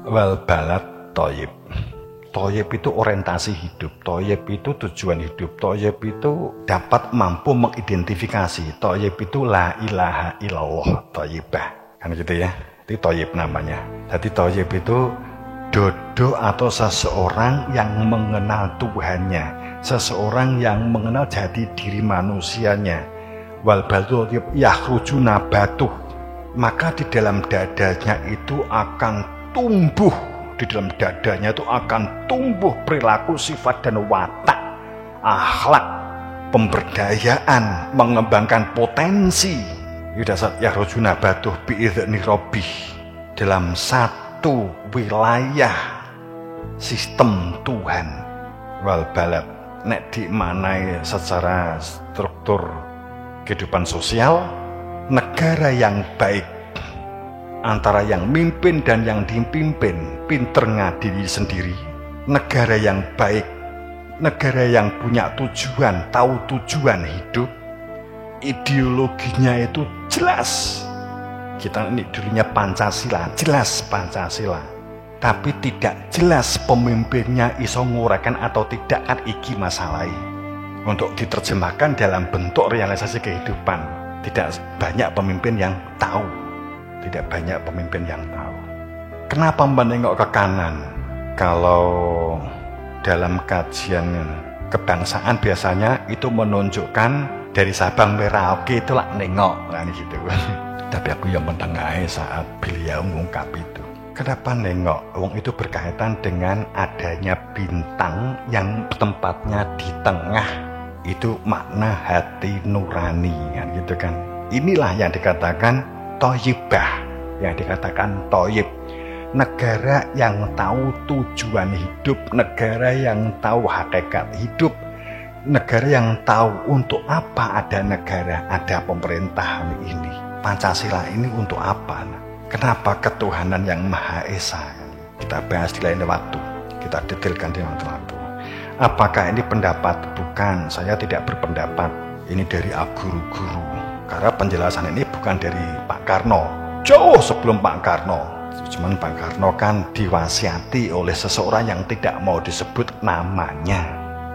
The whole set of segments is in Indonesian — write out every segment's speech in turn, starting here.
Wal balad thayyib. Thayyib itu orientasi hidup, thayyib itu tujuan hidup, thayyib itu dapat mampu mengidentifikasi, thayyib itu la ilaha illallah thayyibah. Kan gitu ya. Itu thayyib namanya. Jadi thayyib itu dodo atau seseorang yang mengenal Tuhannya, seseorang yang mengenal jati diri manusianya. Wal balad thayyib yakhruju nabatuh. Maka di dalam dadanya itu akan tumbuh, di dalam dadanya itu akan tumbuh perilaku, sifat dan watak, akhlak, pemberdayaan, mengembangkan potensi. Yudasat yakhruju nabatuh bi'idzni rabbih, dalam satu wilayah sistem Tuhan. Wal balad nek dimaknai secara struktur kehidupan sosial, negara yang baik antara yang mimpin dan yang dipimpin pinter ngadili sendiri. Negara yang baik, negara yang punya tujuan, tahu tujuan hidup, ideologinya itu jelas. Kita ini dulunya Pancasila, jelas Pancasila, tapi tidak jelas pemimpinnya iso nguraikan atau tidak, kan iki masalah. Untuk diterjemahkan dalam bentuk realisasi kehidupan, tidak banyak pemimpin yang tahu. Tidak banyak pemimpin yang tahu. Kenapa menengok ke kanan? Kalau dalam kajian kebangsaan biasanya itu menunjukkan dari Sabang Merauke itu lah nengok, kan gitu. Tapi aku yang mendengar saat beliau mengungkap itu. Kenapa nengok? Wong itu berkaitan dengan adanya bintang yang tempatnya di tengah. Itu makna hati nurani, kan gitu kan. Inilah yang dikatakan thayyibah, yang dikatakan thayyib. Negara yang tahu tujuan hidup, negara yang tahu hakikat hidup, negara yang tahu untuk apa ada negara, ada pemerintahan ini. Pancasila ini untuk apa? Kenapa ketuhanan yang Maha Esa? Kita bahas di lain waktu, kita detailkan di lain waktu. Apakah ini pendapat? Bukan, saya tidak berpendapat. Ini dari guru-guru. Karena penjelasan ini bukan dari Pak Karno. Jauh sebelum Pak Karno. Cuman Pak Karno kan diwasiati oleh seseorang yang tidak mau disebut namanya.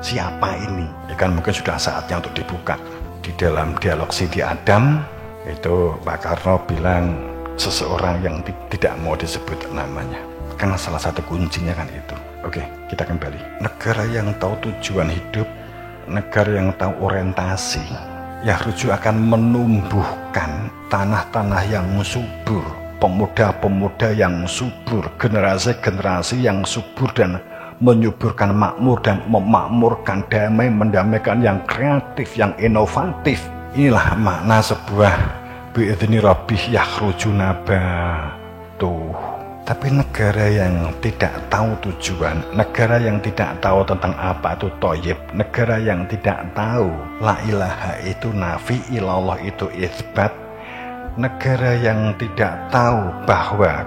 Siapa ini? Ya kan mungkin sudah saatnya untuk dibuka. Di dalam dialog Siti Adam, itu Pak Karno bilang seseorang yang tidak mau disebut namanya. Karena salah satu kuncinya kan itu. Oke, kita kembali. Negara yang tahu tujuan hidup, negara yang tahu orientasi, yakhruju akan menumbuhkan tanah-tanah yang subur, pemuda-pemuda yang subur, generasi-generasi yang subur dan menyuburkan makmur dan memakmurkan, damai, mendamaikan, yang kreatif, yang inovatif. Inilah makna sebuah bi'idzni rabbih yakhruju nabatuh. Tapi negara yang tidak tahu tujuan, negara yang tidak tahu tentang apa itu thayyib, negara yang tidak tahu la ilaha itu nafi, ilallah itu isbat, negara yang tidak tahu bahwa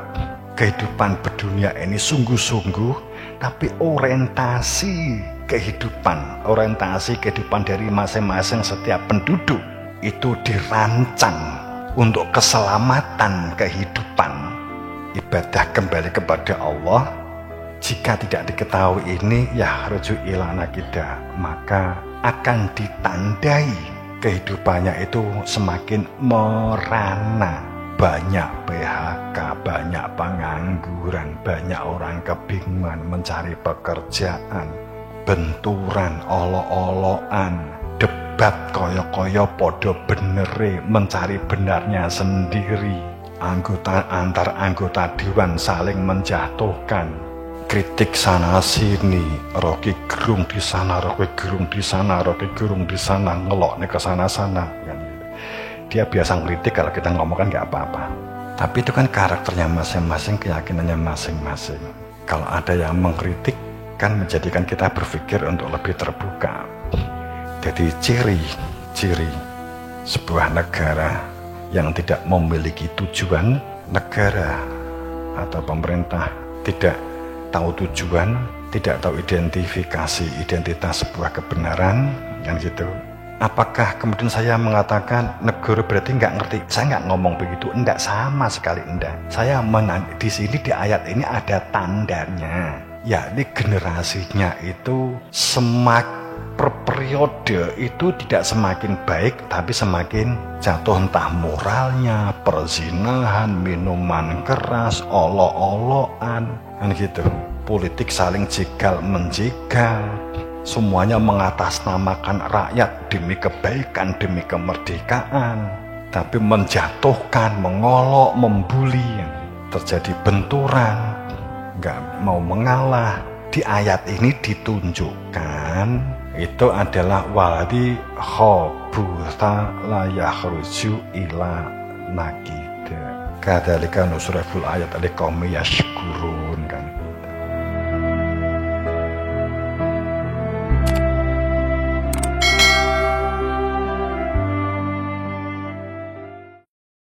kehidupan berdunia ini sungguh-sungguh, tapi orientasi kehidupan dari masing-masing setiap penduduk itu dirancang untuk keselamatan kehidupan. Ibadah kembali kepada Allah. Jika tidak diketahui ini, ya rujuk ilana kita, maka akan ditandai kehidupannya itu semakin merana. Banyak PHK, banyak pengangguran, banyak orang kebingungan mencari pekerjaan, benturan, olok-olokan, debat koyo-koyo podo benere, mencari benarnya sendiri. Antar anggota dewan saling menjatuhkan, kritik sana sini, Rocky gerung di sana, Rocky gerung di sana, Rocky gerung di sana, ngelok nih ke sana-sana. Dia biasa ngeritik, kalau kita ngomong kan nggak apa-apa. Tapi itu kan karakternya masing-masing, keyakinannya masing-masing. Kalau ada yang mengkritik, kan menjadikan kita berpikir untuk lebih terbuka. Jadi ciri sebuah negara yang tidak memiliki tujuan, negara atau pemerintah tidak tahu tujuan, tidak tahu identifikasi identitas sebuah kebenaran, yang gitu, Apakah kemudian saya mengatakan negara berarti nggak ngerti? Saya nggak ngomong begitu, enggak, sama sekali enggak. Saya di sini di ayat ini ada tandanya, yakni generasinya itu per periode itu tidak semakin baik, tapi semakin jatuh, entah moralnya, perzinahan, minuman keras, olok-olokan, kan gitu. Politik saling jegal menjegal. Semuanya mengatasnamakan rakyat demi kebaikan, demi kemerdekaan, tapi menjatuhkan, mengolok, membuli. Terjadi benturan, nggak mau mengalah. Di ayat ini ditunjukkan itu adalah wadi khabutha la yakhruju ila nakida. Kadzalika nusriful ayat liqaumi yashkurun.